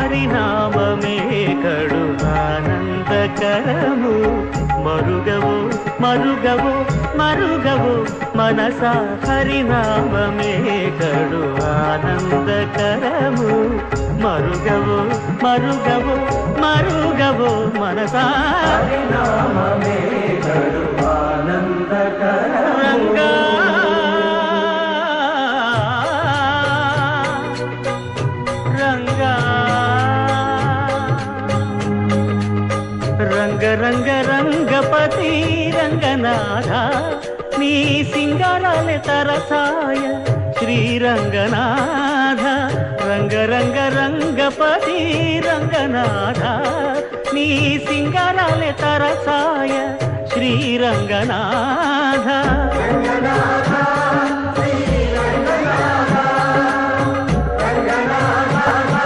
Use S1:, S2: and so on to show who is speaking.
S1: హరినామమే కడు ఆనందకరము మరుగవో మరుగవో మరుగవో మనసా హరినామమే కడు ఆనందకరము మరుగవో మరుగవో మరుగవో మనసా హరినామమే కడు ఆనందకరము రంగా రంగా రంగ రంగ రంగపతి రంగనాథ నీ సింగారాలే తరసాయ శ్రీరంగనాథ రంగ రంగ రంగపతి రంగనాథ నీ సింగారాలే తరసాయ శ్రీరంగనాథ రంగనాథ